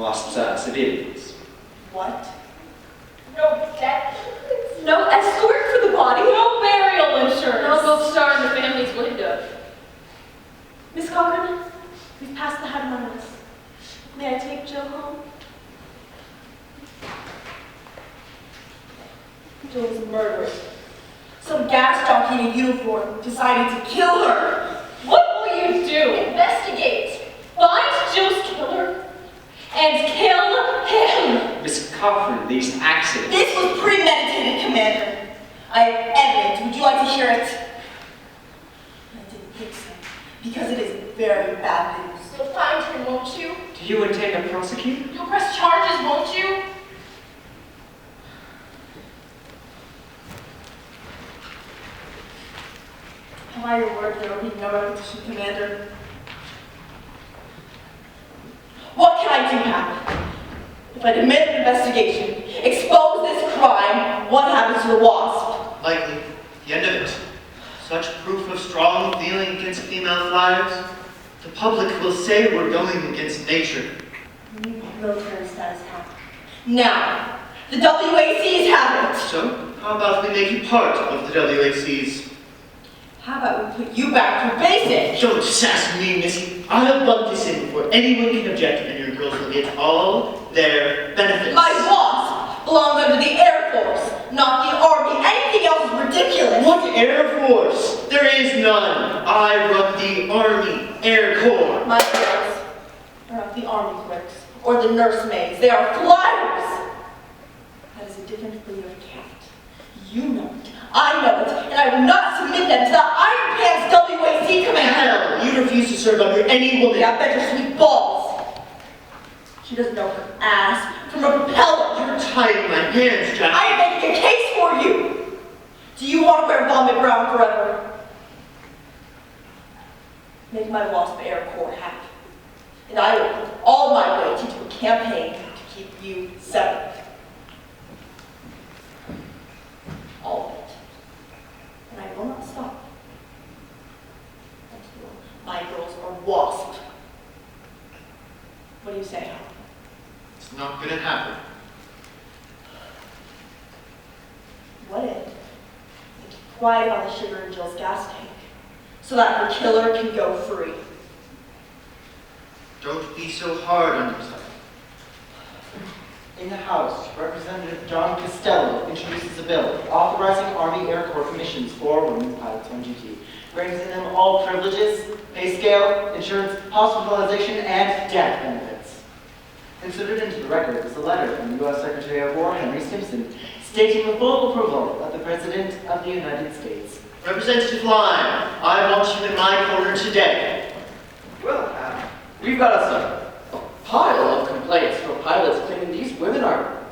WASPs are civilians. What? No death. No escort for the body? No burial insurance. No gold star in the family's window. Miss Cochran, we've passed the hat among us. May I take Jill home? Jill was a murderer. Some gas jockey in a uniform decided to kill her. What will you do? Investigate. Find Jill's killer and kill him. Miss Cochran, these accidents. This was premeditated, Commander. I have evidence. Would you like to hear it? I didn't think so, because it is very bad news. You'll find him, won't you? Do you intend to prosecute? You'll press charges, won't you? Am I your word there will be no repetition, Commander? What can I do now? If I commit an investigation, expose this crime, what happens to the WASP? Likely, the end of it. Such proof of strong feeling against female flyers. The public will say we're going against nature. Military status happen. Now, the WACs have it. So, how about we make you part of the WACs? How about we put you back through basic? Don't sass me, Missy. I'll bump this in before anyone can object, and your girls will get all their benefits. My WASP belongs under the Air Force, not the Army. Anything else is ridiculous. What Air Force? There is none. I run the Army Air Corps. My girls are not the Army clerks or the nursemaids. They are flyers. That is a different breed of cat. You know it. I know it, and I will not submit them to the Iron Pants WAC commander. Hell, you refuse to serve under any woman. Yeah, I bet your sweet balls. She doesn't know her ass from a propeller. You're tying my hands, Jack. I am making a case for you. Do you want to wear vomit brown forever? Make my WASP Air Corps happy. And I will put all my weight into a campaign to keep you separate. All of it. And I will not stop until my girls are WASP. What do you say, Hal? It's not gonna happen. What if we keep quiet on the sugar in Jill's gas tank so that her killer can go free? Don't be so hard on yourself. In the House, Representative John Costello introduces a bill authorizing Army Air Corps commissions for women pilots on duty, granting them all privileges, pay scale, insurance, hospitalization, and death benefits. Inserted into the record is a letter from the U.S. Secretary of War Henry Stimson stating the full approval of the President of the United States. Representative Lyon, I want you in my corner today. Well, we've got us a pile of complaints from pilots claiming these women are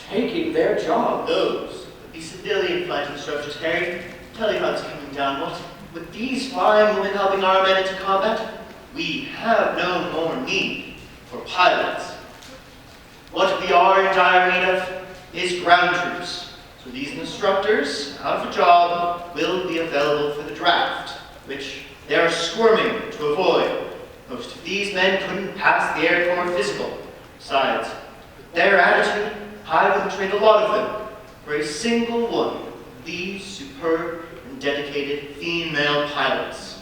taking their job. Those would be civilian flight instructors, Harry. Tell you how it's coming down. What? With these flying women helping our men into combat, we have no more need for pilots. What we are in dire need of is ground troops. So these instructors, out of a job, will be available for the draft, which they are squirming to avoid. Most of these men couldn't pass the Air Corps physical. Besides, with their attitude, I would trade a lot of them for a single one of these superb and dedicated female pilots.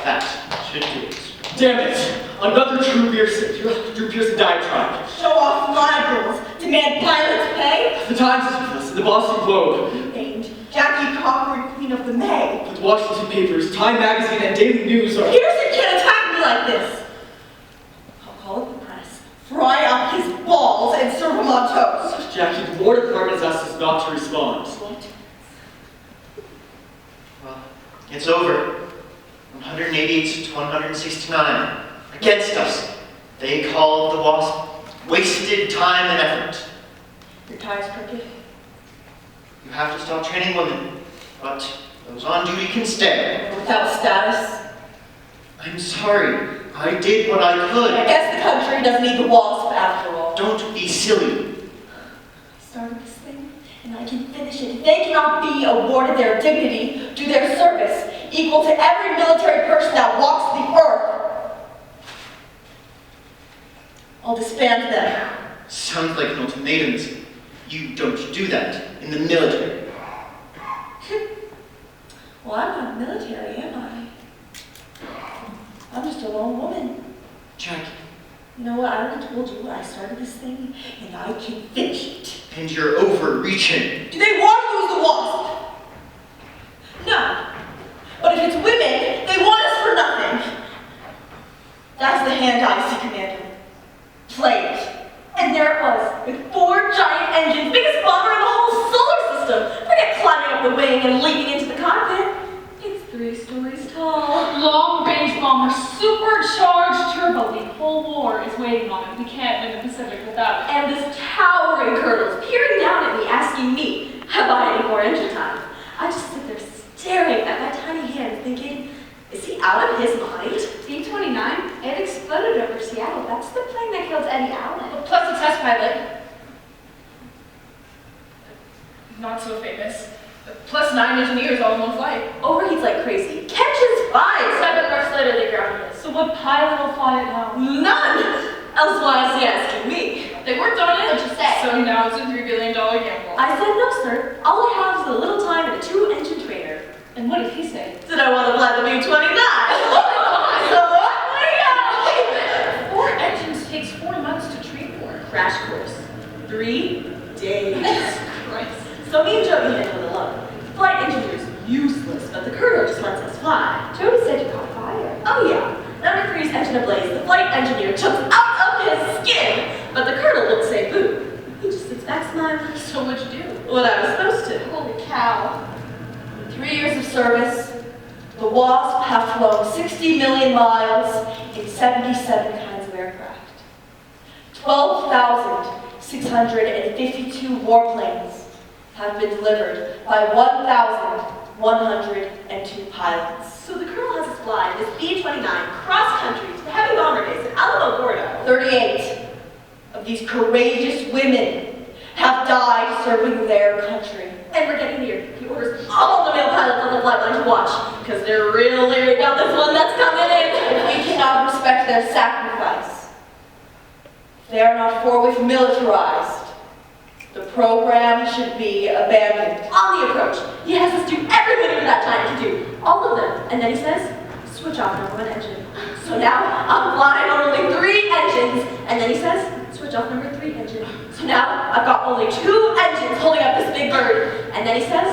That should do it. Damn it! Another Drew Pearson diatribe. Show off fly girls, demand pilots pay. The Times, the Boston Globe, Named Jackie Cochran, Queen of the May. the Washington papers, Time Magazine, and Daily News are... Pearson can't attack me like this. I'll call up the press, fry up his balls, and serve him on toast. Jackie, the War Department has asked us not to respond. What? Well, it's over. 188 to 169. Against us. They called the WASP wasted time and effort. Your tie's crooked. You have to stop training women, but those on duty can stay. Without status. I'm sorry. I did what I could. I guess the country doesn't need the WASP after all. Don't be silly. I started this thing, and I can finish it. If they cannot be awarded their dignity due their service, equal to every military person that walks the earth, I'll disband them. Sounds like an ultimatum. You don't do that in the military. Well, I'm not military, am I? I'm just a lone woman. Jackie, You know what? I already told you I started this thing, and I can finish it. and you're overreaching. Do they want to lose the wasp? No. But if it's women, they want us for nothing. That's the hand I see, Commander. Play it. And there it was, with 4 giant engines, biggest bomber in the whole solar system. Forget climbing up the wing and leaping into the cockpit. It's 3 stories tall. Long-range bomber, supercharged turbo. The whole war is waiting on it. We can't win the Pacific without it. And this towering colonel's peering down at me, asking me, have I any more engine time? I just sit there staring at my tiny hand, thinking, is he out of his mind? B-29, it exploded over Seattle. That's the plane that killed Eddie Allen. Plus the test pilot. Not so famous. Plus 9 engineers all in one flight. Overheats like crazy. Catches fire. 7 months later, they grounded it. So what pilot will fly it now? None. Else why is he asking me? They worked on it. What'd you say? So now it's a $3 billion gamble. I said, no, sir. All I have is a little time and a 2-engine trainer. And what did he say? Did I want to fly the B-29? So what? Where 4 engines takes 4 months to train for. Crash course. 3 days. Christ. So me and Jody handled it alone. Flight engineer's useless, but the colonel just lets us fly. Jody said you caught fire. Oh yeah. Number 3's engine ablaze. The flight engineer chokes out of his skin, but the colonel won't say boo. He just sits back smiling. So what'd you do? What I was supposed to. Holy cow. 3 years of service, the Wasp have flown 60 million miles in 77 kinds of aircraft. 12,652 warplanes have been delivered by 1,102 pilots. So the colonel has us fly this B-29 cross-country to the heavy bomber base in Alamo, Gordo. 38 of these courageous women have died serving their country. And we're getting the orders All the male pilots on the flight line to watch, because they're real leery about this one that's coming in. We cannot respect their sacrifice. They are not forthwith militarized. The program should be abandoned. on the approach. He has us do every maneuver that giant can do. All of them. And then he says, switch off number 1 engine. So now I'm flying on only 3 engines. And then he says, switch off number 3 engine. So now I've got only 2 engines holding up this big bird. And then he says,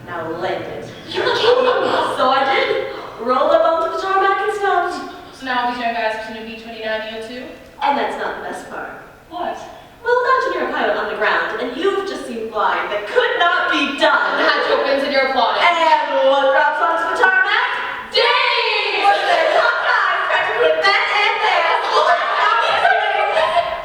now land it. You're kidding me. So I did. Rolled up onto the tarmac and stopped. So now these young guys are in a B-29 EO2? And that's not the best part. What? Well, imagine you're a pilot on the ground, and you've just seen flying that could not be done. The hatch opens and you're applauding. And what drops onto the tarmac? Dave! What's their top guys trying to put that in there?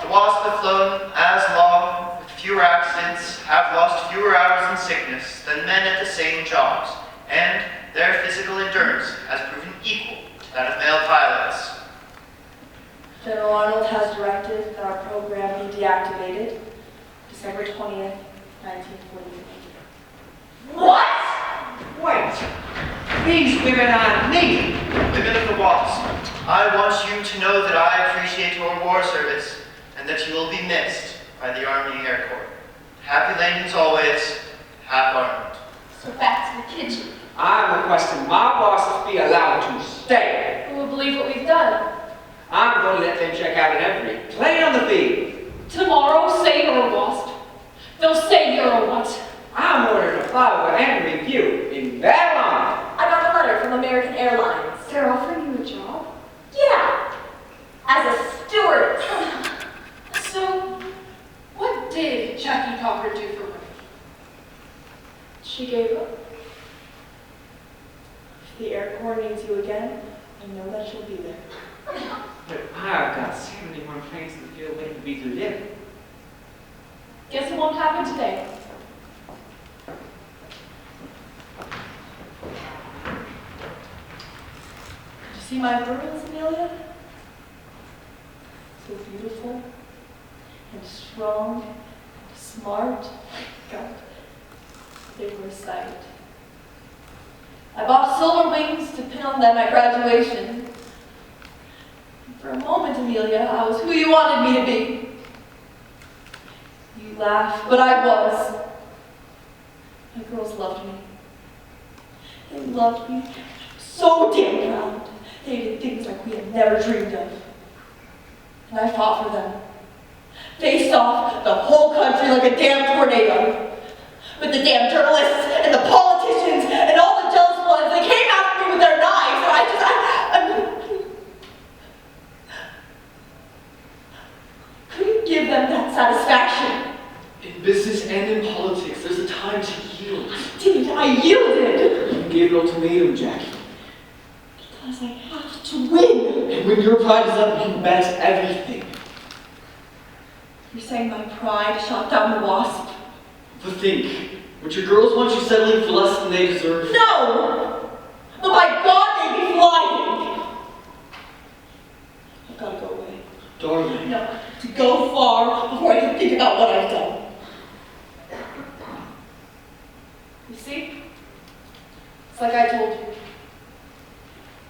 The Wasp have flown as long, with fewer accidents, have lost fewer hours in sickness than men at the same jobs, and their physical endurance has proven equal to that of male pilots. General Arnold has directed that our program be deactivated December 20th, 1948. What? Wait. These women are me. Women of the Wasp, I want you to know that I appreciate your war service and that you will be missed by the Army Air Corps. Happy landings always, Hap Arnold. So back to the kitchen. I'm requesting my bosses be allowed to stay. Who will believe what we've done? I'm going to let them check out in every plane on the field. Tomorrow, say you're a wasp. They'll say you're a what? I'm ordered to fly over and review in Babylon. I got a letter from American Airlines. They're offering you a job? Yeah, as a steward. So, what did Jackie Cocker do for money? She gave up. If the Air Corps needs you again, I know that she'll be there. But I've got 71 planes in the field waiting to be delivered. Guess it won't happen today. Did you see my girls, Amelia? So beautiful and strong and smart. God, they were a sight. I bought silver wings to pin on them at graduation. For a moment, Amelia, I was who you wanted me to be. You laughed, but I was. My girls loved me. They loved me so damn proud. They did things like we had never dreamed of. And I fought for them. Faced off the whole country like a damn tornado. With the damn journalists and the politicians and all the jealous ones. They came after me with their knives, and I couldn't give them that satisfaction. In business and in politics, there's a time to yield. I yielded. You gave an ultimatum, Jackie. Because I have to win. And when your pride is up, you bet everything. You're saying my pride shot down the wasp? But think, would your girls want you settling for less than they deserve? No! But by God, they'd be flying! I've got to go away. Darling. No, to go far before I can think about what I've done. You see? It's like I told you.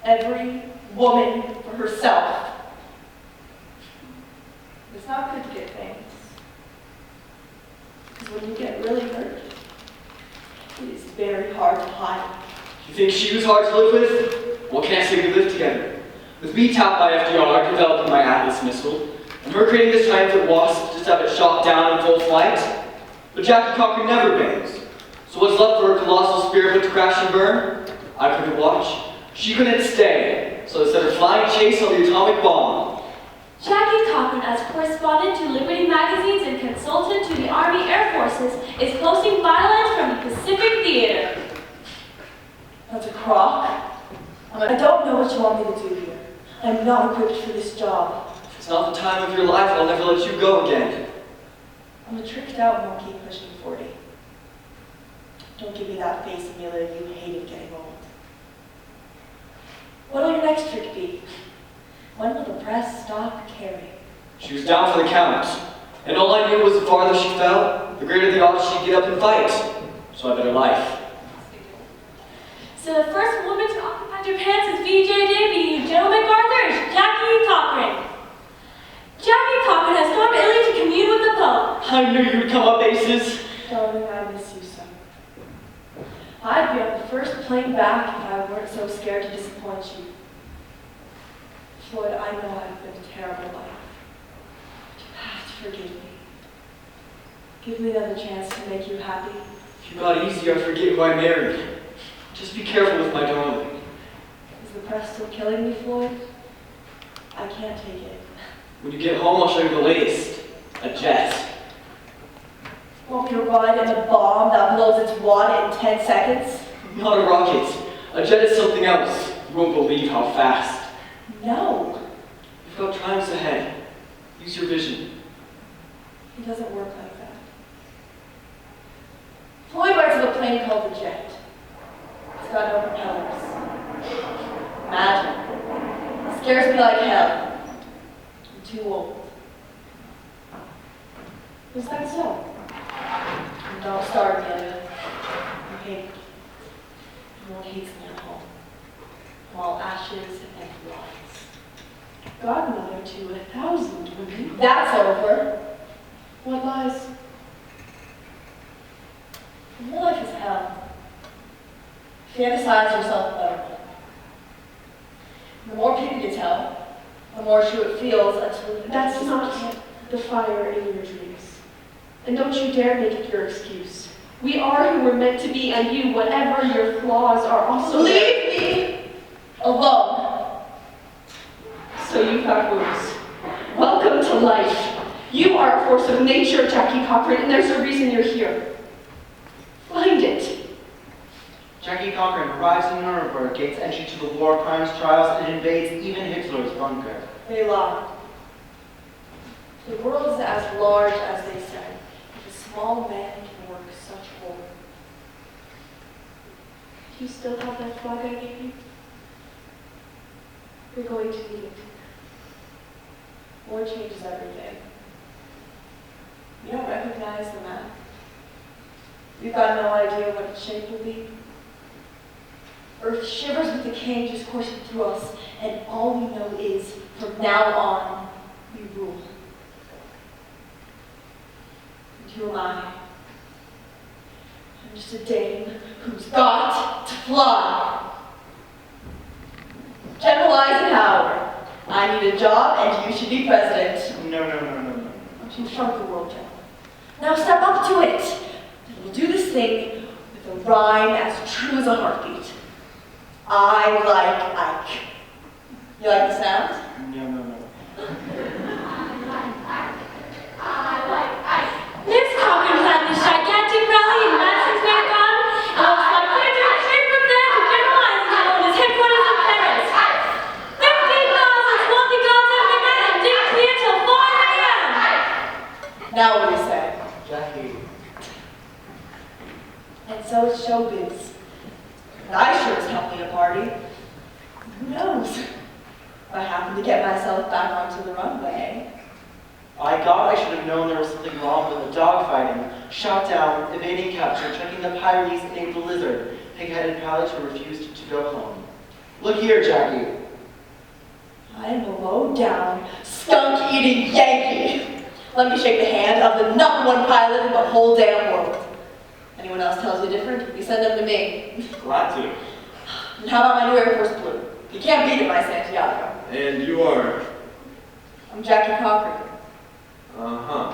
Every woman for herself. It's not good to get famous. Because when you get really hurt, it is very hard to hide. You think she was hard to live with? Well, can't say we lived together. With me tapped by FDR, developing my Atlas missile, and her creating this triumphant wasp just to have it shot down in full flight. But Jackie Cochran never bends. So what's left for her colossal spirit but to crash and burn? I couldn't watch. She couldn't stay. So instead of flying chase on the atomic bomb. Jackie Cochran, as correspondent to Liberty Magazines and consultant to the Army Air Forces, is posting bylines from the Pacific Theater. That's a crock. I don't know what you want me to do here. I'm not equipped for this job. If it's not the time of your life, I'll never let you go again. I'm a tricked out monkey pushing 40. Don't give me that face, Amelia. You hated getting old. What'll your next trick be? When will the press stop caring? She was down for the count. And all I knew was the farther she fell, the greater the odds she'd get up and fight. So I bet her life. So the first woman to occupy Japan since VJ debut, General MacArthur, is Jackie Cochran. Jackie Cochran has come to Italy to commune with the Pope. I knew you'd come up aces. Darling, I miss you so. I'd be on the first plane back if I weren't so scared to disappoint you. Floyd, I know I've been a terrible life. But you have to forgive me. Give me another chance to make you happy. If you got easier, I'd forget who I married. Just be careful with my darling. Is the press still killing me, Floyd? I can't take it. When you get home, I'll show you the latest. A jet. Want me to ride in a bomb that blows its wad in 10 seconds? Not a rocket. A jet is something else. You won't believe how fast. No. You've got triumphs ahead. Use your vision. It doesn't work like that. Floyd rides in a plane called the Jet. It's got no propellers. Imagine. It scares me like hell. I'm too old. Is that so? Don't start me, Elliot. You hate me. Everyone hates me at home. I'm all ashes and lies. Godmother to 1,000 women. That's over. What lies? Your life is hell. Fantasize yourself a better one. The more people you tell, the more true it feels until you That's just not can't. the fire in your dreams. And don't you dare make it your excuse. We are who we're meant to be, and you, whatever your flaws, are also there. Leave me alone. So you've got wounds. Welcome to life. You are a force of nature, Jackie Cochran, and there's a reason you're here. Find it. Jackie Cochran arrives in Nuremberg, gains entry to the war crimes trials, and invades even Hitler's bunker. They lie. The world is as large as they say. If a small man can work such horror. Do you still have that flag I gave you? You're going to need it. War changes everything. You don't recognize the map. You've got no idea what its shape will be. Earth shivers with the changes coursing through us, and all we know is From now on, you rule. And who am I? I'm just a dame who's got to fly. General Eisenhower, I need a job and you should be president. No. You shrunk the world down. Now step up to it. And we'll do this thing with a rhyme as true as a heartbeat. I like Ike. You like the sound? No. This Cochrane planned this gigantic rally in Madison Square Garden, and was like printed straight from there to General Eisenhower and his headquarters in Paris. 15,000 swampy guards every night and didn't clear till 4 a.m. Now what do you say? Jackie. And so it's showbiz. And I sure as hell need a party. Who knows? If I happen to get myself back onto the runway. I thought I should have known there was something wrong with the dogfighting, shot down, evading capture, checking the Pyrenees named the Lizard, pig-headed pilot who refused to go home. Look here, Jackie. I am a low-down, skunk-eating Yankee. Let me shake the hand of the #1 pilot in the whole damn world. Anyone else tells you different, you send them to me. Glad to. And how about my new Air Force Blue? You can't beat it, my Santiago. And you are? I'm Jackie Cochrane. Uh-huh.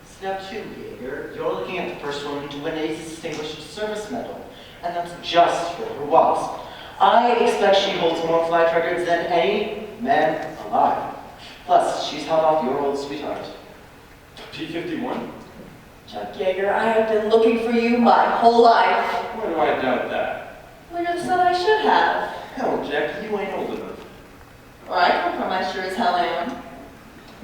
Step 2, Jaeger. You're looking at the first woman to win a Distinguished Service Medal, and that's just for her WASP. I expect she holds more flight records than any man alive. Plus, she's held off your old sweetheart. P-51? Chuck Yeager, I have been looking for you my whole life. Why do I doubt that? Well, you're the son I should have. Hell, Jack, you ain't old enough. Where I come from, I sure as hell am.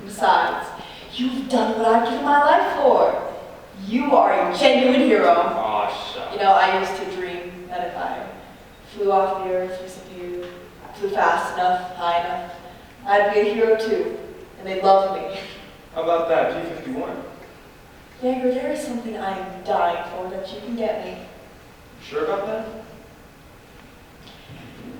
Besides, you've done what I've given my life for. You are a genuine hero. Aw, shut up. You know, I used to dream that if I flew off the earth, disappeared, flew fast enough, high enough, I'd be a hero too, and they'd love me. How about that, P-51? Yeager, there is something I am dying for that you can get me. Sure about that?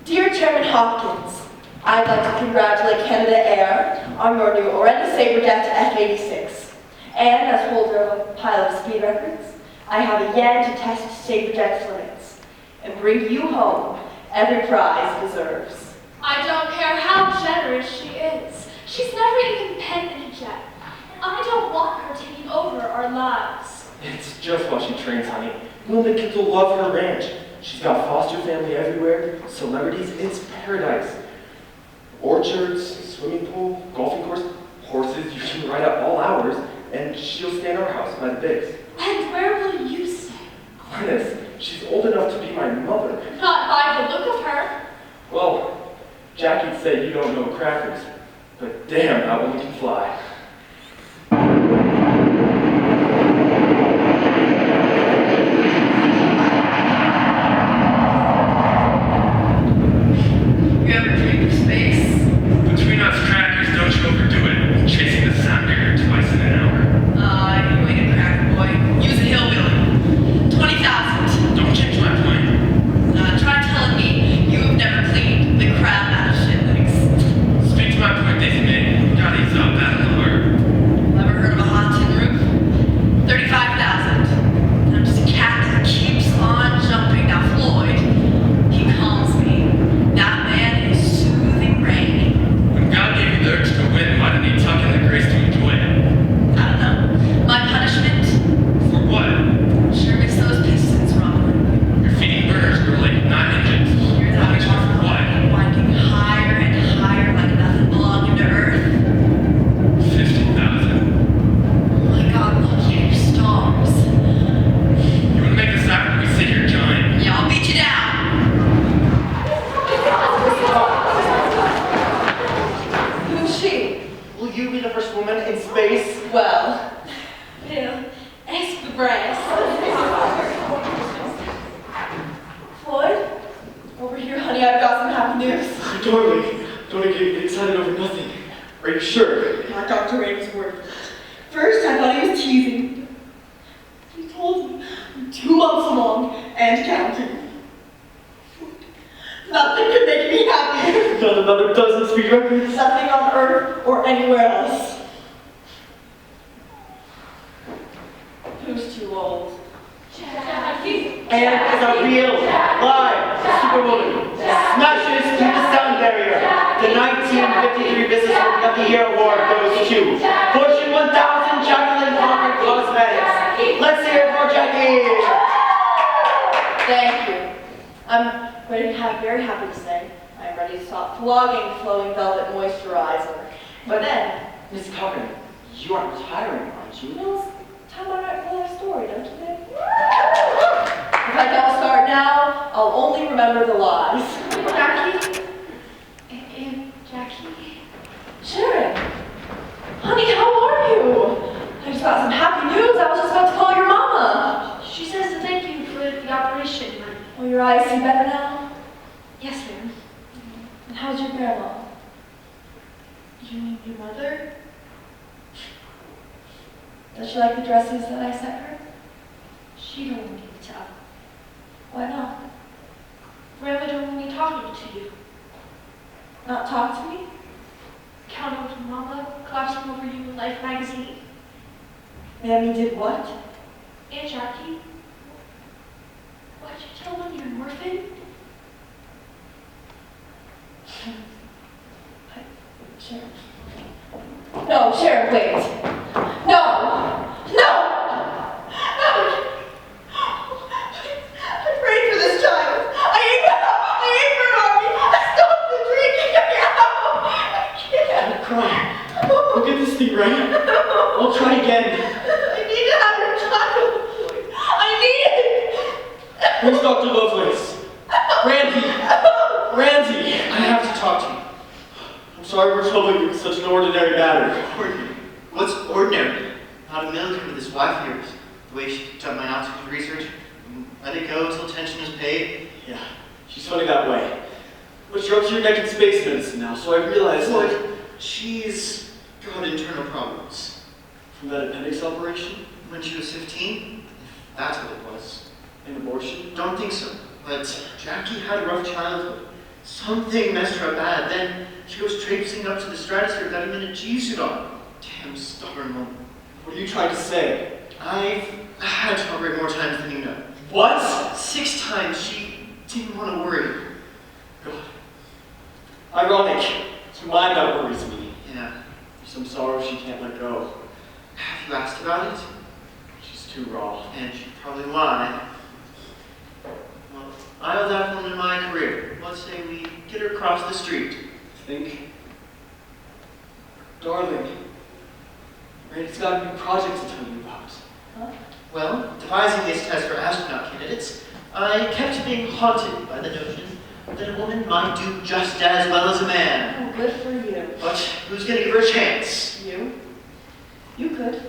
Dear Chairman Hopkins, I'd like to congratulate Canada Air on your new Orenda Saberjet F-86. And as holder of a pile of speed records, I have again to test Saberjet's limits and bring you home every prize it deserves. I don't care how generous she is. She's never even penned in a jet. And I don't want her taking over our lives. It's just while she trains, honey. Linda kids will love her ranch. She's got foster family everywhere, celebrities, it's paradise. Orchards, swimming pool, golfing course, horses you can ride at all hours, and she'll stay in our house by the bigs. And where will you stay? Glennis, she's old enough to be my mother. Not by the look of her. Well, Jackie'd say you don't know crackers, but damn, that woman can fly. You ever dreamed of space? Between us crackers, don't you overdo it. Chasing the sound barrier twice in an hour. You ain't a cracker boy. Use a hillbilly. 20,000. Don't change my point. Try telling me you have never cleaned the crap out of shit legs. Speak to my point, Daisy May. Gotta ease up that alert. Ever heard of a hot tin roof? 35,000. I'm just a cat that keeps on jumping. Now Floyd, he calms me. That man is soothing rain. When God gave you the urge to win, why didn't he tuck in the grace to enjoy it? I don't know. My punishment? For what? Sure makes those pistons rumble. You're feeding burners, girl, like 9 engines. Hear that? Punishment for what? Winding higher and higher like nothing belonging to Earth. 50,000. Oh my God, look here, stars. You wanna make this happen? We sit here, giant. Yeah, I'll beat you down. Who's she? Will you be the first woman in space? Well, Bill, ask the brass. Floyd? Over here, honey, I've got some happy news. Don't get excited over nothing. Are you sure? Not Dr. Raymond's word for it. First, I thought he was teasing. He told me 2 months along and counting. Nothing could make me happier. Took out another dozen speed records. Nothing on Earth or anywhere else. Who's too old? Jackie. And is a real, live superwoman. Smashes through the sound barrier. The 1953 Business Woman of the Year award goes to Fortune 1000 Jacqueline Concord Cosmetics. Let's hear it for Jackie. Thank you. I'm very happy to say I'm ready to stop flogging Flowing Velvet Moisturizer. But then, Miss Cochran, you aren't retiring, aren't you? well, it's time I write my life story, don't you think? If I don't start now, I'll only remember the lies. Jackie. Jackie. Sharon! Honey, how are you? I just got some happy news. I was just about to call your mama. She says to thank you for the operation. Oh, your eyes see better now? Yes, ma'am. And how's your grandma? You mean your mother? Does she like the dresses that I sent her? She don't want me to tell. Why not? Grandma don't want me talking to you. Not talk to me? Count over to Mama, classroom over you in Life magazine. Mammy did what? Aunt Jackie, why'd you tell them you're an orphan? Sharon. No, Sharon, wait. No! No! No! I prayed for this child. I ate for Army. I stopped the drinking. I can't. Don't cry. Look at this thing, right? I'll try again. I need to have your child. I need it. Where's Dr. Lovelace? Randy! Randy! I have to talk to you. I'm sorry we're troubling you with such an ordinary matter. Ordinary? What's ordinary? Not a millimeter with his wife of yours. The way she picked up my altitude research. Let it go until attention is paid. Yeah, she's funny that way. But you're up to your neck in space medicine now, so I realized What? that She's got internal problems. from that appendix operation, When she was 15, that's what it was. an abortion. Don't think so. But Jackie had a rough childhood. Something messed her up bad. Then she goes traipsing up to the stratosphere without even a G-suit on. Damn stubborn woman. What are you trying to say? I've had to operate more times than you know. What? 6 times. She didn't want to worry. God. Ironic. It's your mind that worries me. Yeah. There's some sorrow she can't let go. Have you asked about it? She's too raw. And she'd probably lie. Well, I owe that woman my career. Let's say we get her across the street. Think? Darling, Randy's got a new project to tell you about. Huh? Well, devising this test for astronaut candidates, I kept being haunted by the notion that a woman might do just as well as a man. Oh, good for you. But who's going to give her a chance? You? You could.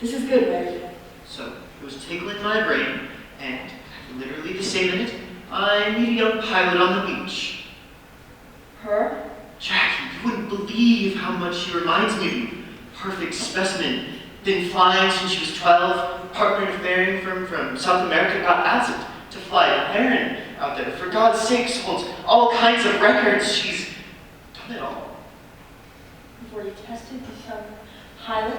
This is good, Mary. So, it was tickling my brain, and after literally disabling it, I meet a young pilot on the beach. Her? Jackie, you wouldn't believe how much she reminds me of you. Perfect specimen. Been flying since she was 12. Partner in a ferrying firm from South America. Got asked to fly a heron out there. For God's sakes, holds all kinds of records. She's done it all. Before you tested to become pilot?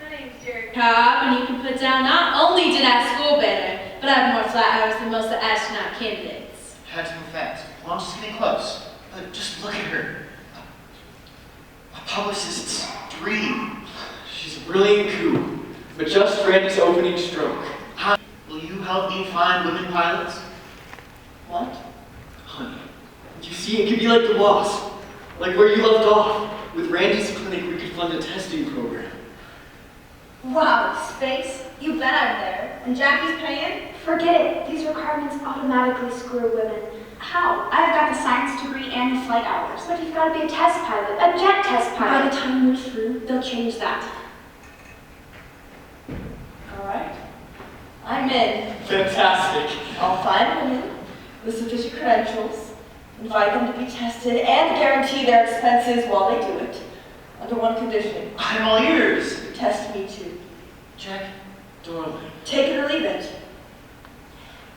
My name's Jerry. Cobb, and you can put down not only did I school better, but I have more flight hours than most of the astronaut candidates. Had to move fast. Well, I'm just getting close. But just look at her. A publicist's dream. She's a brilliant coup, but just Randy's opening stroke. Will you help me find women pilots? What? Honey, you see, it could be like the Wasp, like where you left off. With Randy's clinic, we could fund a testing program. Wow, space? You bet I'm there. And Jackie's paying? Forget it. These requirements automatically screw women. How? I've got the science degree and the flight hours. But you've got to be a test pilot, a jet test pilot. By the time we're through, they'll change that. All right. I'm in. Fantastic. I'll find women with sufficient credentials, invite them to be tested, and guarantee their expenses while they do it. Under one condition. I'm all ears. Test me too. Jack, Darling. Take it or leave it.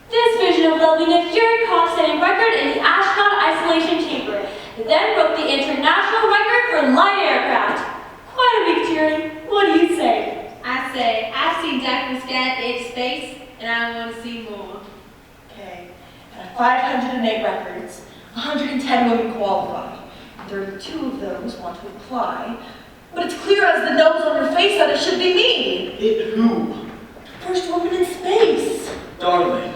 This vision of loveliness, Jerry Cobb setting record in the astronaut isolation chamber. then broke the international record for light aircraft. Quite a big journey. What do you say? I say, I've seen Jack Muscat in space, and I want to see more. Okay, out of 508 records, 110 women qualify. 32 of those want to apply, but it's clear as the nose on her face that it should be me. It who? First woman in space. Darling.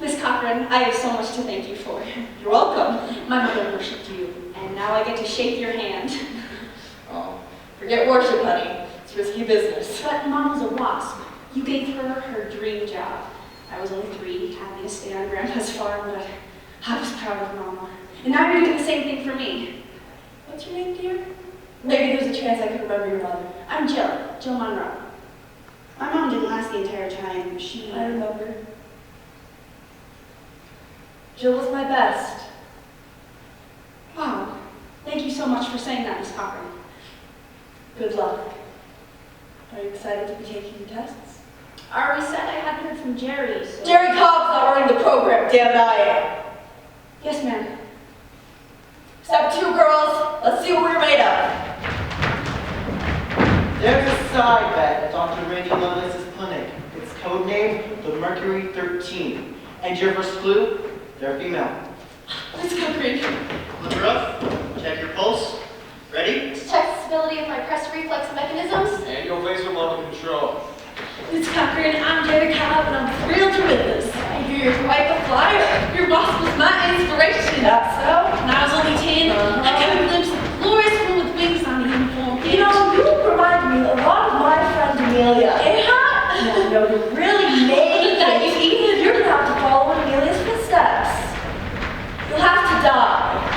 Miss Cochran, I have so much to thank you for. You're welcome. My mother worshipped you, and now I get to shake your hand. Oh, forget worship, honey. It's risky business. But Mom was a wasp. You gave her her dream job. I was only 3, happy to stay on Grandpa's farm, but I was proud of Mama. And now you're doing the same thing for me. What's your name, dear? Maybe there's a chance I could remember your mother. I'm Jill Monroe. My mom didn't last the entire time. I remember. Jill was my best. Wow. Thank you so much for saying that, Miss Cochran. Good luck. Are you excited to be taking the tests? I already said I hadn't heard from Jerry, so... Jerry Cobb's not running the program, damn it, I am. Yes, ma'am. Step 2, girls. Let's see what we're made of. There's a side bet at Dr. Randy Lovelace's clinic. It's codenamed the Mercury 13. And your first clue? They're female. Miss Cochran. Look her up. Check your pulse. Ready? To check the stability of my press reflex mechanisms. And your vasomotor under control. Miss Cochran, I'm Jerry Cobb, and I'm thrilled you're with us. I hear you're quite the flyer. Your boss was my inspiration. That's so. When I was only 10, I got a glimpse of a glorious woman with wings on the uniform. You know, you remind me a lot of my friend Amelia. Yeah. No, you really made that. You're gonna have to follow in Amelia's footsteps. You'll have to die.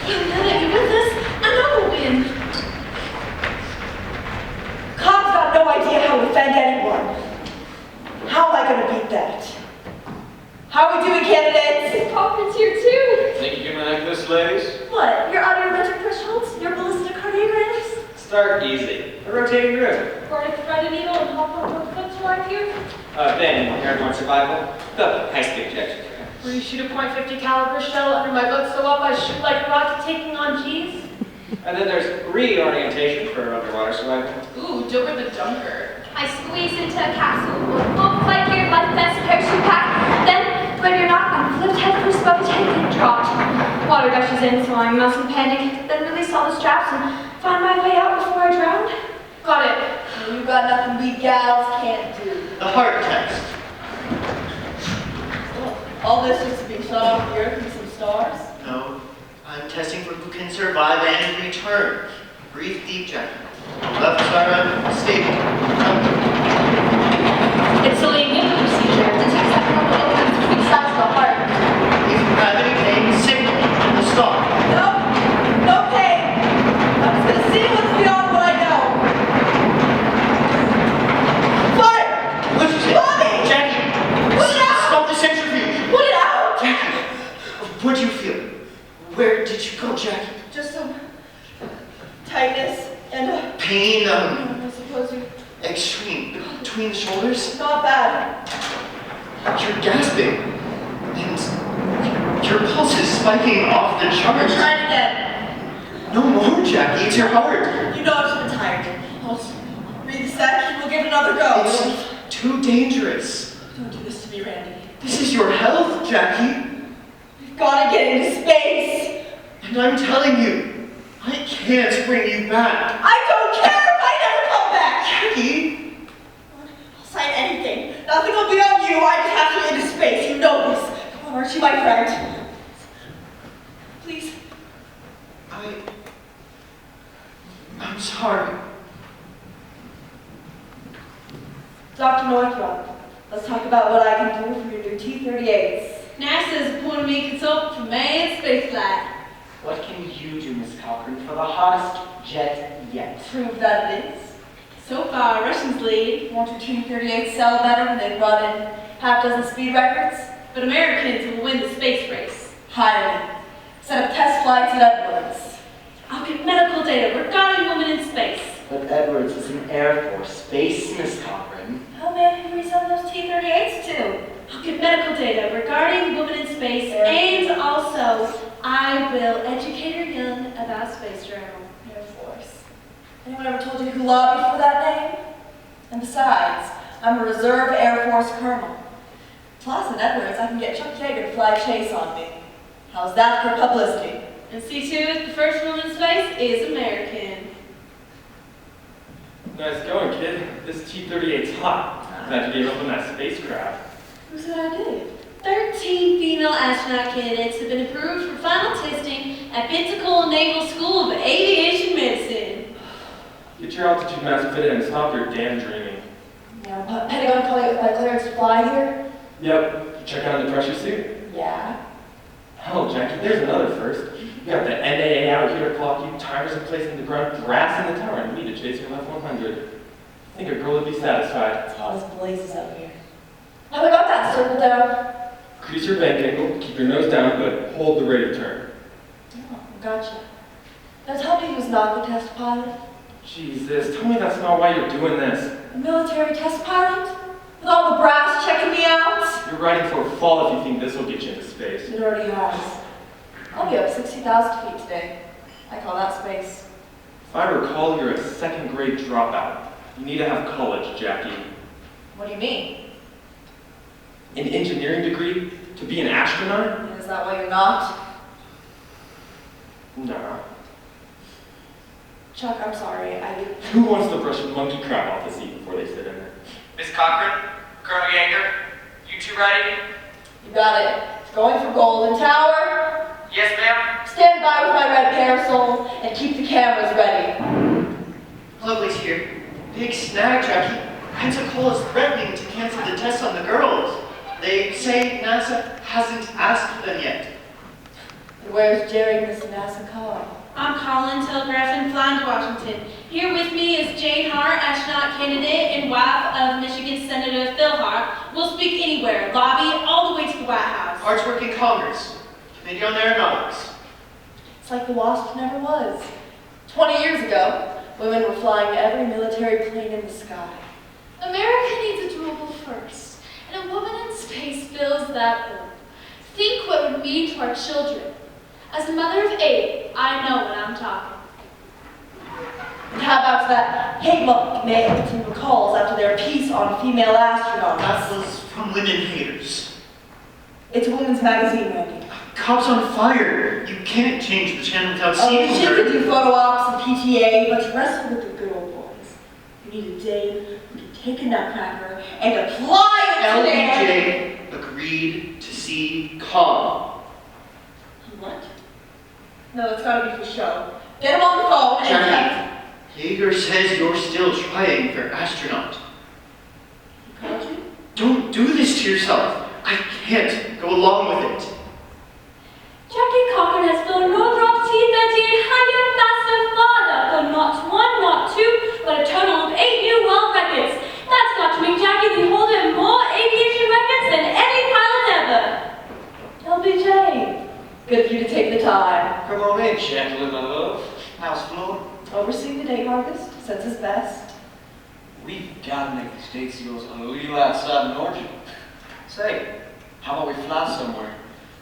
Now that you're with us, I know we'll win. Cobb's got no idea how to offend anyone. How am I gonna beat that? How are we doing, candidates? Cochran's here too. Think you can like this, ladies? What? Your audiometric thresholds? Your ballistic cardiograms? Start easy. A rotating grid. Or to thread a needle and hop on the foot to like you. Then, airborne survival. The high-speed ejection. Where you shoot a .50 caliber shell under my butt so up I shoot like a rocket taking on G's. And then there's reorientation for underwater survival. Ooh, Joker the Junker. I squeeze into a capsule with full flight gear, life vest, parachute pack. Then, when you're not, I'm flipped head first above the tank and dropped. Water gushes in, so I mustn't panic. Then release all the straps and find my way out before I drown. Got it. You got nothing we gals can't do. The heart test. All this just to be shot off the earth with some stars? No. I'm testing for who can survive and return. Breathe deep, Jack. Left side stable. It's a leading procedure. Detects that normal impacts between sides of the heart. If you have any pain, signal the stop. No, no pain. I'm just gonna see what's beyond what I know. Fire! Lift it. Mommy! Jackie! Put it out! Stop the centrifuge! Put it out! Jackie! What do you feel? Where did you go, Jackie? Just some tightness and Pain, I suppose you. extreme. Between the shoulders? Not bad. You're gasping. And your pulse is spiking off the We're charts. trying again. No more, Jackie. It's your heart. You know I've been tired. I'll just breathe a sec and we'll give it another go. It's too dangerous. Don't do this to me, Randy. This is your health, Jackie. We've gotta get into space. And I'm telling you, I can't bring you back. I don't care if I never come back. Jackie? I'll sign anything. Nothing will be on you. I just have to into space. You know this. Come on, Archie, my friend. Please. I'm sorry. Dr. Northrup, let's talk about what I can do for your new T-38s. NASA's appointed me consultant for manned spaceflight. What can you do, Miss Cochran, for the hottest jet yet? Prove that it is. So far, Russians lead, Won't your T-38s sell better when they brought in half dozen speed records? but Americans will win the space race. Hire me. Set up test flights at Edwards. I'll get medical data regarding women in space. But Edwards is an Air Force base, Miss Cochran. How many can we sell those T-38s to? I'll get medical data regarding women in space and also So, I will educate her young about space travel. Air Force. Anyone ever told you who lobbied for that name? And besides, I'm a reserve Air Force colonel. Plus, in Edwards, I can get Chuck Yeager to fly chase on me. How's that for publicity? And see to it, the first woman in space is American. Nice going, kid. This T-38's hot. Glad you gave up on that spacecraft. Who said I did? 13 female astronaut candidates have been approved for final testing at Pensacola Naval School of Aviation Medicine. Get your altitude mask fitted and stop your damn dreaming. Yeah, Pentagon calling it my clearance to fly here? Yep. Check out the pressure suit? Yeah. Hell, Jackie, there's another first. You got the NAA out here to clock you, timers in place in the ground, brass in the tower, and me to chase your left 100. I think a girl would be satisfied. It's hot as blazes out here. Have I got that circle down? Crease your bank ankle, keep your nose down, but hold the rate of turn. Oh, gotcha. Now tell me who's not the test pilot? Jesus, tell me that's not why you're doing this. A military test pilot? With all the brass checking me out? You're riding for a fall if you think this will get you into space. It already has. I'll be up 60,000 feet today. I call that space. If I recall, you're a second grade dropout. You need to have college, Jackie. What do you mean? An engineering degree? To be an astronaut? Is that why you're not? Nah. Chuck, I'm sorry. Who wants to brush monkey crap off the seat before they sit in it? Miss Cochran, Colonel Yeager, you two ready? You got it. Going for Golden Tower. Yes, ma'am. Stand by with my red parasol and keep the cameras ready. Lovely's here. Big snag, Jackie. Pensacola's threatening to cancel the tests on the girls. They say NASA hasn't asked them yet. And where's Jerry, Miss NASA car? I'm Colin, telegraphing, flying to Washington. Here with me is Jane Hart, astronaut candidate and wife of Michigan Senator Phil Hart. We'll speak anywhere, lobby, all the way to the White House. Hart's work in Congress. Committee on Aeronautics. It's like the WASP never was. 20 years ago, women were flying every military plane in the sky. America needs a doable first, and a woman in space fills that void. Think what it would mean to our children. As a mother of 8, I know what I'm talking. And how about that hate month Milton recalls after their piece on female astronauts? That was from Women Haters. It's a women's magazine, Randy. Cops on fire. You can't change the channel without Oh, seeing she her. could do photo ops and PTA, but to wrestle with the good old boys, you need a dame who can take a nutcracker and apply it to their... LBJ agreed to see Khan. What? No, that's gotta be for show. Get him on the phone and... Jackie, Yeager says you're still trying for astronaut. He called you? Don't do this to yourself. I can't go along with it. Jackie Cochran has flown Northrop T-13 higher, faster, farther, though not one, not two, but a total of 8 new world records. That's got to make Jackie the holder of more aviation records than any pilot ever. LBJ, good of you to take the time. Come on in, Chandler, my love. How's Floyd? Overseeing the day harvest, sends his best. We've got to make the State Seals a little outside Norton. Say, how about we fly somewhere?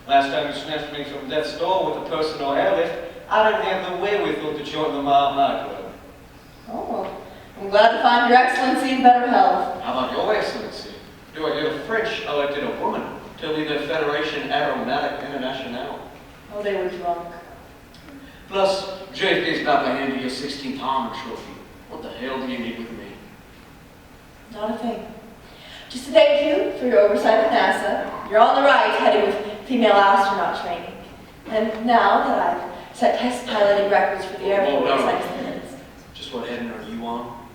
Last time you snatched me from death's door with a personal airlift, I didn't have the wherewithal to join the Mile High Club. Oh, I'm glad to find your excellency in better health. How about your excellency? Do I hear the French elected a woman to lead the Federation Aeronautique Internationale? Oh, they were drunk. Plus, JFK's about to hand you your 16th Harmon Trophy. What the hell do you need with me? Not a thing. Just to thank you for your oversight of NASA. You're on the right, headed with female astronaut training. And now that I've set test piloting records for the Air Force, Just what heading are you on?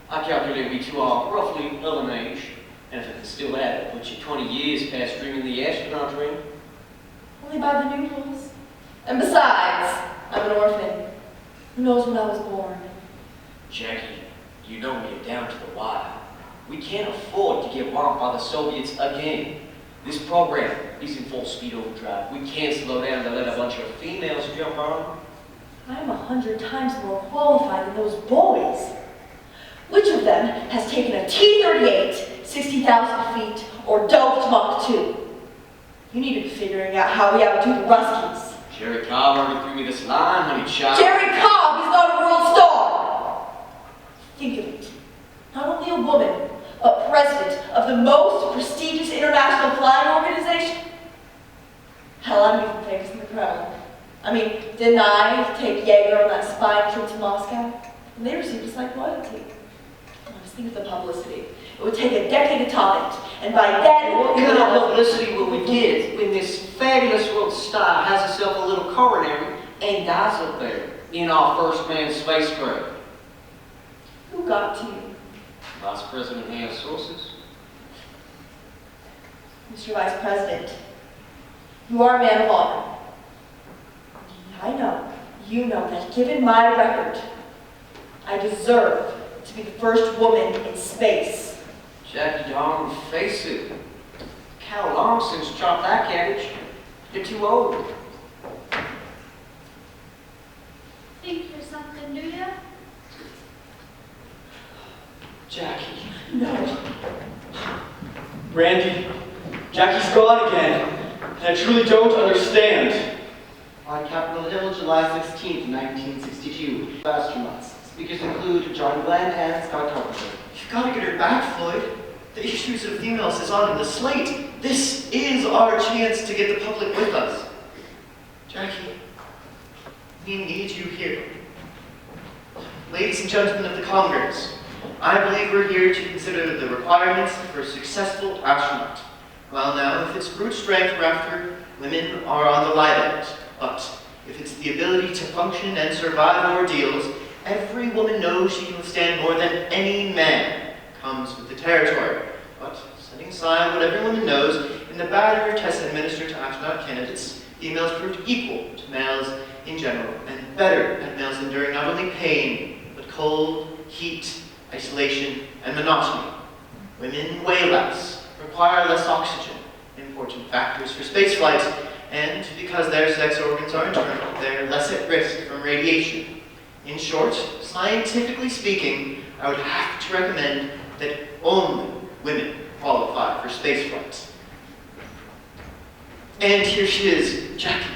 I calculate we two are roughly of an age, and if I can still add it, put you 20 years past dreaming the astronaut dream. only by the new rules. And besides, I'm an orphan. Who knows when I was born? Jackie, you know we're down to the wire. We can't afford to get robbed by the Soviets again. This program is in full speed overdrive. We can't slow down to let a bunch of females jump on. I'm 100 times more qualified than those boys. Which of them has taken a T-38, 60,000 feet, or doped Mach 2? You need to be figuring out how we outdo the Ruskies. Jerry Cobb already threw me this line, honey child. Jerry Cobb is not a world star. Think of it. Not only a woman, but president of the most prestigious international flying organization. Hell, I'm even famous in the Kremlin. I mean, didn't I take Jaeger on that spying trip to Moscow? And they received us like royalty. Just think of the publicity. It would take a decade to top it. And by then, What kind of publicity will we get when this fabulous world star has herself a little coronary and dies up there in our first manned spacecraft? Who got to you? Vice President has sources. Mr. Vice President, you are a man of honor. I know, you know that given my record, I deserve to be the first woman in space. Jackie, darn, face it. How long since you chopped that cabbage? You're too old. Think you're something, do ya? Jackie. No. Randy, Jackie's gone again, and I truly don't understand. On Capitol Hill, July 16, 1962. Astronauts. Speakers include John Glenn and Scott Carpenter. You've got to get her back, Floyd. The issues of females is on the slate. This is our chance to get the public with us. Jackie, we need you here. Ladies and gentlemen of the Congress, I believe we're here to consider the requirements for a successful astronaut. Well now, if it's brute strength we're after, women are on the light end. But if it's the ability to function and survive ordeals, every woman knows she can withstand more than any man. Comes with the territory. But setting aside what every woman knows, in the battery tests administered to astronaut candidates, females proved equal to males in general, and better at males enduring not only pain, but cold, heat, isolation, and monotony. Women weigh less, require less oxygen, important factors for spaceflight, and because their sex organs are internal, they're less at risk from radiation. In short, scientifically speaking, I would have to recommend that only women qualify for spaceflight. And here she is, Jackie,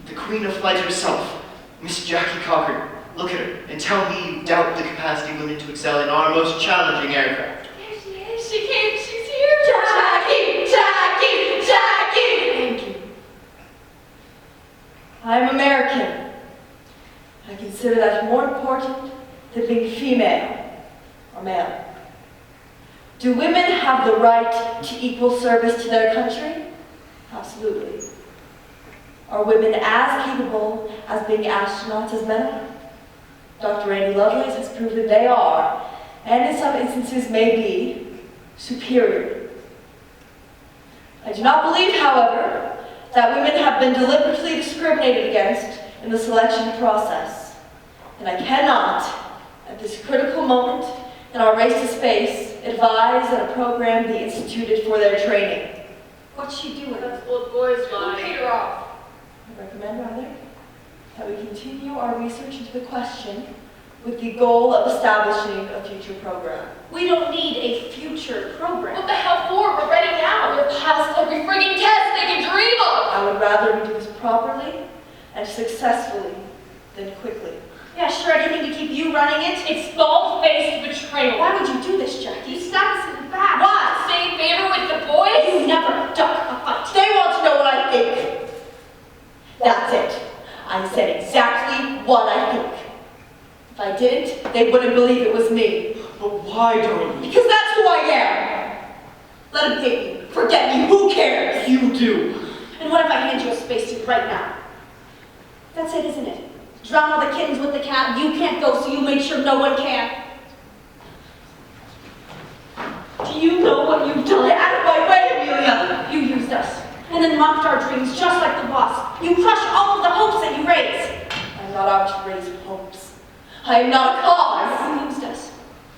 the queen of flight herself, Miss Jackie Cochran. Look at her and tell me you doubt the capacity of women to excel in our most challenging aircraft. There she is. She came. She's here. Jackie! Jackie! Jackie! Thank you. I'm American. I consider that more important than being female or male. Do women have the right to equal service to their country? Absolutely. Are women as capable as being astronauts as men are? Dr. Randy Lovelace has proven they are, and in some instances may be, superior. I do not believe, however, that women have been deliberately discriminated against in the selection process. And I cannot, at this critical moment in our race to space, advise that a program be instituted for their training. What's she doing? That's old boys' line. Who paid her off? I recommend, rather, that we continue our research into the question with the goal of establishing a future program. We don't need a future program. What the hell for? We're ready now. We're past every frigging test they can dream of. I would rather we do this properly and successfully than quickly. Yeah, sure, anything to keep you running it. It's bald-faced betrayal. Why would you do this, Jackie? You stabbed us in the back. Why? Same favor with the boys? You never duck a fight. They want to know what I think. That's it. I said exactly what I think. If I didn't, they wouldn't believe it was me. But why, darling? Because that's who I am. Let them hate me. Forget me. Who cares? You do. And what if I hand you a spacesuit right now? That's it, isn't it? Drown all the kittens with the cat. You can't go, so you make sure no one can. Do you know what you've done? Get out of my way, Amelia. You used us, and then mocked our dreams just like the boss. You crushed all of the hopes that you raised. I'm not out to raise hopes. I am not a cause. You used us,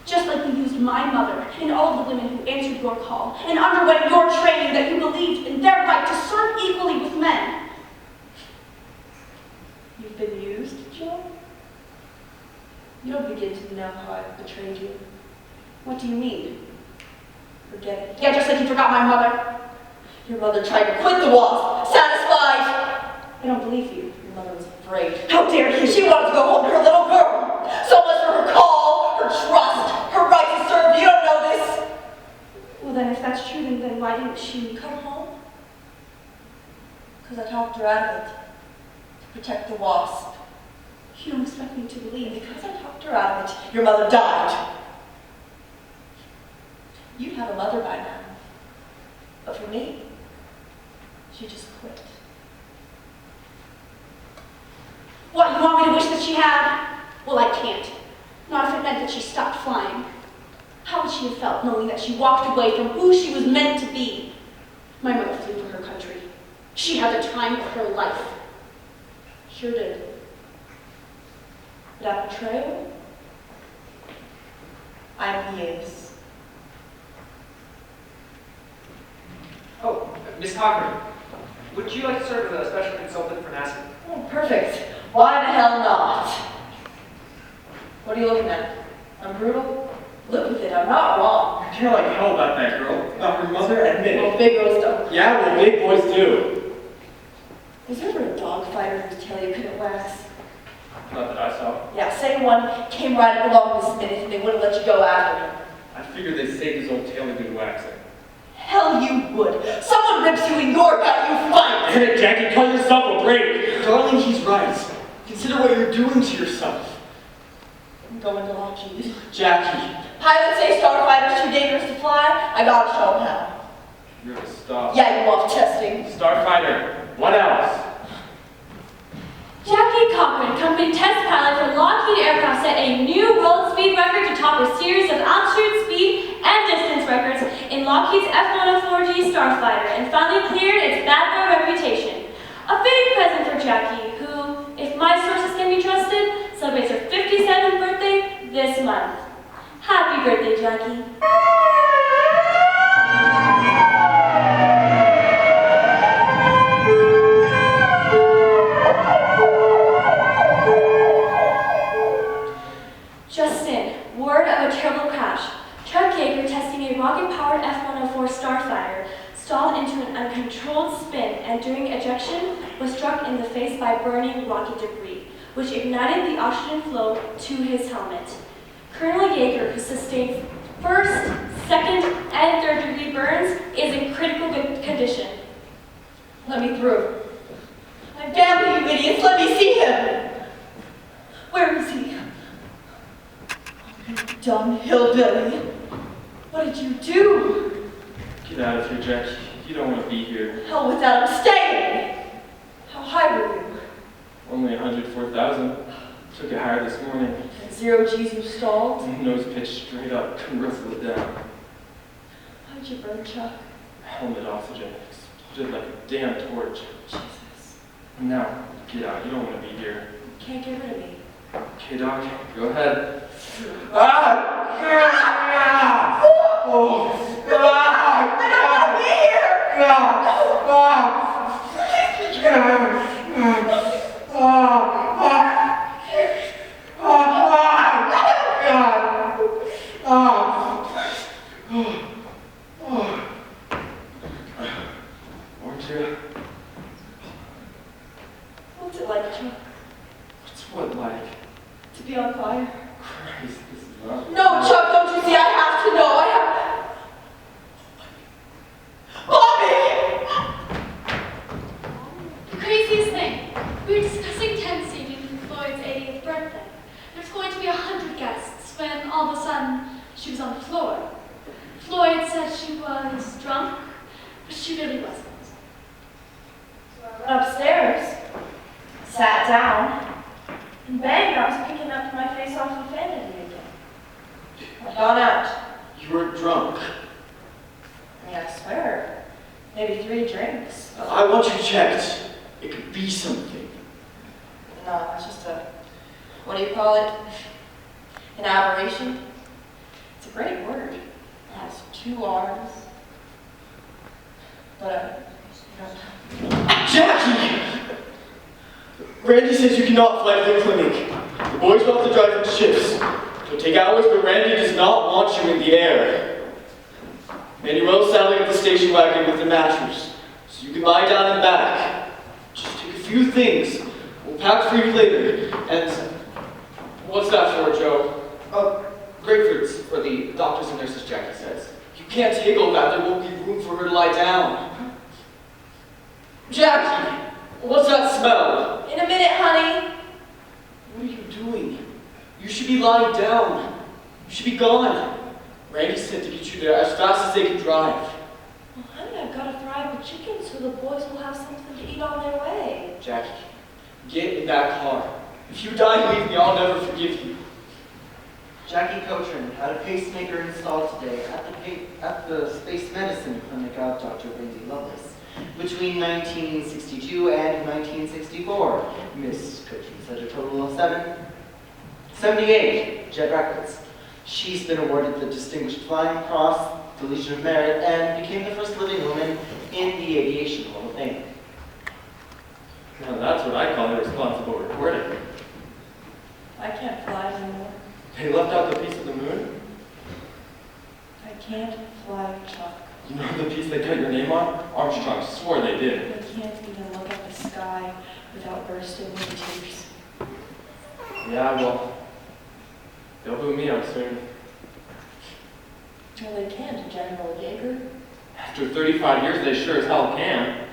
just like you used my mother and all of the women who answered your call and underwent your training that you believed in their right to serve equally with men. You've been used, Joe? You don't begin to know how I've betrayed you. What do you mean? Forget it. Yeah, just like you forgot my mother. Your mother tried to quit the WASP, satisfied I don't believe you. Your mother was afraid. How dare you? She wanted to go home to her little girl. So much for her call, her trust, her right to serve. You don't know this. Well, then, if that's true, then why didn't she Come home. Because I talked her out of it. To protect the wasp. You don't expect me to believe. Because I talked her out of it, your mother died. You have a mother by now. But for me, she just quit. What, you want me to wish that she had? Well, I can't. Not if it meant that she stopped flying. How would she have felt knowing that she walked away from who she was meant to be? My mother flew for her country. She had the time of her life. Sure did. But at betrayal, I'm his. Oh, Miss Cochran, would you like to serve as a special consultant for NASA? Oh, perfect. Why the hell not? What are you looking at? I'm brutal? Look with it, I'm not wrong. You care like hell about that girl. About her mother, admit Well, it. big girls don't. Yeah, well, big boys do. Was there ever a dog fighter whose tail you couldn't wax? Not that I saw. Yeah, say one came right along this minute and they wouldn't let you go after him. I figured they saved his old tail to do waxing. Hell you would. Someone rips you in your gut, you fight. Damn it, Jackie, cut yourself a break. Darling, he's right. Consider what you're doing to yourself. I'm going to Lockheed. Jackie. Pilots say starfighters too dangerous to fly. I gotta show them how. You're a star. Yeah, you love testing. Starfighter. What else? Jackie Cochran, company test pilot for Lockheed Aircraft, set a new world speed record to top a series of altitude, speed, and distance records in Lockheed's F-104G Starfighter, and finally cleared its bad boy reputation. A fitting present for Jackie, who, if my sources can be trusted, celebrates her 57th birthday this month. Happy birthday, Jackie. Justin, word of a terrible crash. Chuck Yeager, testing a rocket-powered F-104 Starfighter, stalled into an uncontrolled spin and during ejection was struck in the face by burning rocket debris, which ignited the oxygen flow to his helmet. Colonel Yeager, who sustained first, second, and third-degree burns, is in critical condition. Let me through. Damn you idiots, let me see him. Where is he? You dumb hillbilly. What did you do? Get out of here, Jackie. You don't want to be here. Hell with that, I'm staying. How high were you? Only 104,000. Took it higher this morning. At 0 G's you stalled? Nose pitched straight up. Couldn't wrestle it down. How'd you burn, Chuck? Helmet oxygen. Exploded like a damn torch. Jesus. Now, get out. You don't want to be here. You can't get rid of me. Okay, Doc. Go ahead. Ah! Oh! Ah! I don't want to be here! Aren't you? What's it like, Chuck? What's what like? To be on fire? Christ, this is not... No, Chuck, don't you see? I have to know. I have... Bobby! The craziest thing, we were discussing tent seating for Floyd's 80th birthday. There's going to be 100 guests when all of a sudden she was on the floor. Floyd said she was drunk, but she really wasn't. So I went upstairs, sat down, and bang, I was picking up my face off the vanity again. I'd gone out. You were drunk. I mean, I swear, maybe 3 drinks. I want you checked. It could be something. No, it's just a, what do you call it? An aberration? It's a great word. It has 2 R's. But, Jackie! Randy says you cannot fly to the clinic. The boys will have to drive in shifts. It'll take hours, but Randy does not want you in the air. Manuel's saddling up the station wagon with the mattress, so you can lie down and back. Just take a few things. We'll pack for you later. And what's that for, Joe? Grapefruits for the doctors and nurses, Jackie says. You can't take all that. There won't be room for her to lie down. Jackie, what's that smell? In a minute, honey. What are you doing? You should be lying down. You should be gone. Randy said to get you there as fast as they can drive. Well, honey, I've got to fry up a chicken so the boys will have something to eat on their way. Jackie, get in that car. If you die and leave me, I'll never forgive you. Jackie Cochran had a pacemaker installed today at the Space Medicine Clinic of Dr. Randy Lovelace. Between 1962 and 1964, Miss Cochran said a total of 78 jet records. She's been awarded the Distinguished Flying Cross, the Legion of Merit, and became the first living woman in the Aviation Hall of Fame. Now that's what I call irresponsible reporting. I can't fly anymore. They left out the piece of the moon? I can't fly, Chuck. You know the piece they cut your name on? Armstrong swore they did. I can't even look at the sky without bursting into tears. Yeah, well, they'll boot me up soon. Well, they can't, General Yeager. After 35 years, they sure as hell can.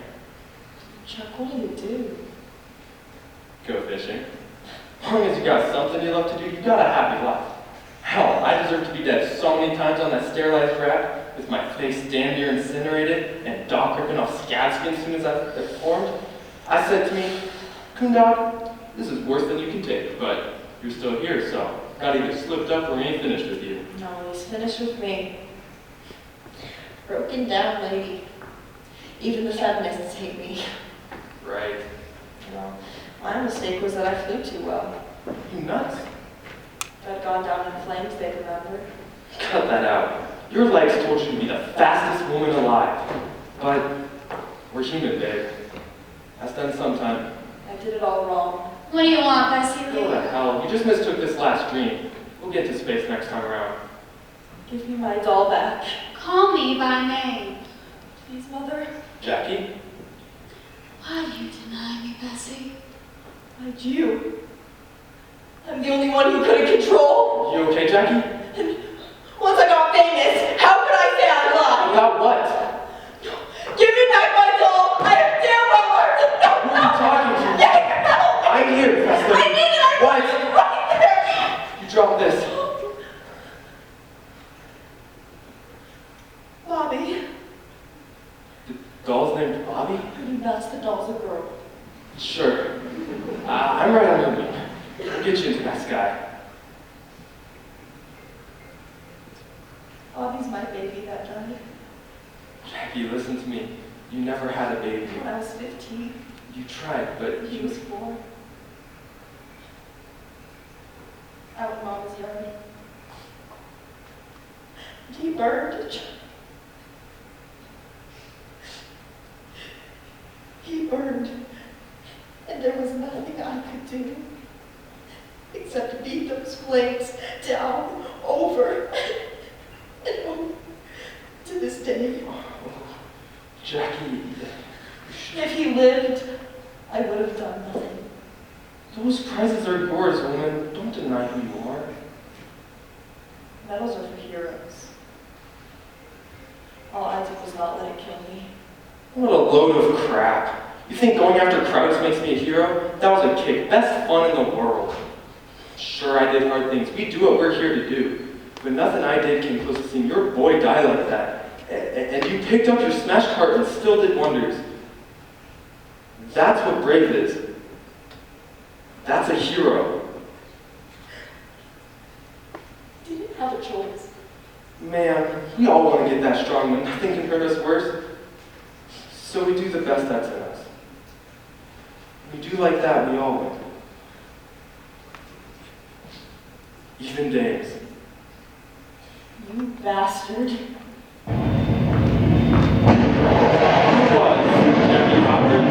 Chuck, what do you do? Go fishing. As long as you got something you love to do, you got a happy life. Hell, I deserve to be dead so many times on that sterilized raft, with my face damn near incinerated, and Doc ripping off scab skin as soon as I formed. I said to me, Coondog, this is worse than you can take, but you're still here, so got either slipped up or we ain't finished with you. No, he's finished with me. Broken down lady. Even the feminists hate me. Right. You know, my mistake was that I flew too well. You nuts? If I'd gone down in flames, they'd remember. Cut that out. Your legs told you to be the fastest woman alive. But we're human, babe. That's done sometime. I did it all wrong. What do you want, Bessie? Go to hell. You just mistook this last dream. We'll get to space next time around. Give me my doll back. Call me by name. Please, Mother. Jackie? Why do you deny me, Bessie? Why'd you? I'm the only one who could control. You okay, Jackie? And once I got famous, how could I say I lied? About what? Give me back my doll! I have damn well learned to know. Who are you talking to? Yeah, no. I'm here, Professor. I need it. I What? need it right there. You dropped this. Bobby. The doll's named Bobby? Pretty nuts, the doll's a girl. Sure. I'm right on your wing. We'll get you into that sky. Bobby's my baby that died. Jackie, listen to me. You never had a baby. When I was 15, You tried, but he was born. Out in Mama's yard. And he burned. He burned. And there was nothing I could do except to beat those flames down, over, and over, to this day. Jackie, If he lived, I would have done nothing. those prizes are yours, woman. Don't deny who you are. Medals are for heroes. All I did was not let it kill me. What a load of crap. You think going after crowds makes me a hero? That was a kick. Best fun in the world. Sure, I did hard things. We do what we're here to do. But nothing I did came close to seeing your boy die like that. And you picked up your smashed heart and still did wonders. That's what brave is. That's a hero. You didn't have a choice. Man, we all want to get that strong when nothing can hurt us worse. So we do the best that's in us. We do like that, we all win. Even dames. You bastard. Who was Jackie Cochran?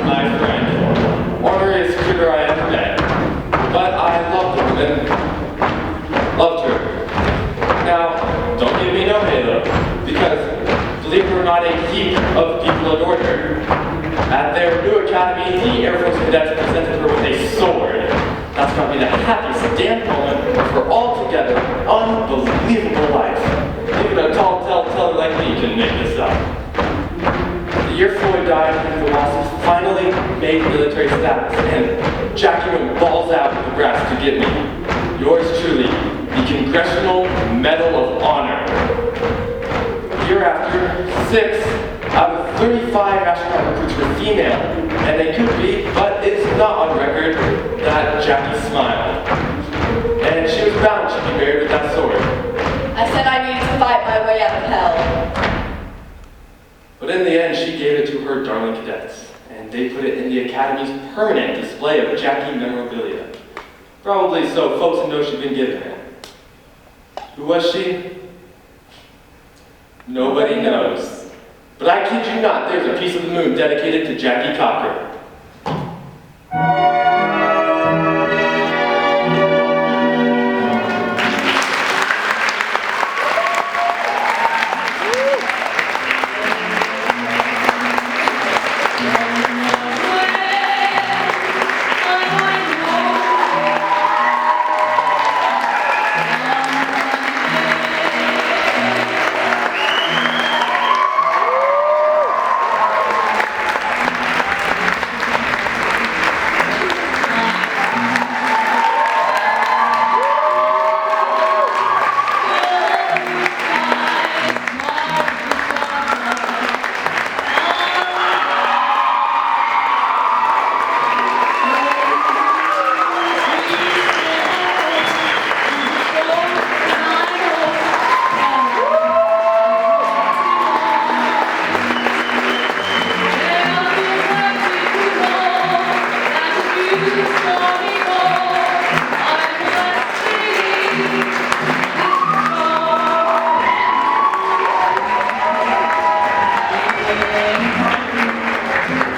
My friend. Orneriest critter I ever met. But I loved the woman. Loved her. Now, don't give me no halo, because believe it or not, a heap of people adored her. At their new academy, the Air Force cadets presented her with a sword. That's going to be the happiest damn moment of her altogether unbelievable life. Even a tall telltale like me can make this up. The year Floyd died, the Wasps finally made military status, and Jackie went balls out in the grass to get me. Yours truly, the Congressional Medal of Honor. The year after, 6 out of 35 astronaut recruits were female, and they could be, but it's not on record, that Jackie smiled. And she was bound to be buried with that sword. I said I needed to fight my way out of hell. But in the end, she gave it to her darling cadets, and they put it in the Academy's permanent display of Jackie memorabilia. Probably so folks would know she'd been given it. Who was she? Nobody knows. But I kid you not, there's a piece of the moon dedicated to Jackie Cochran.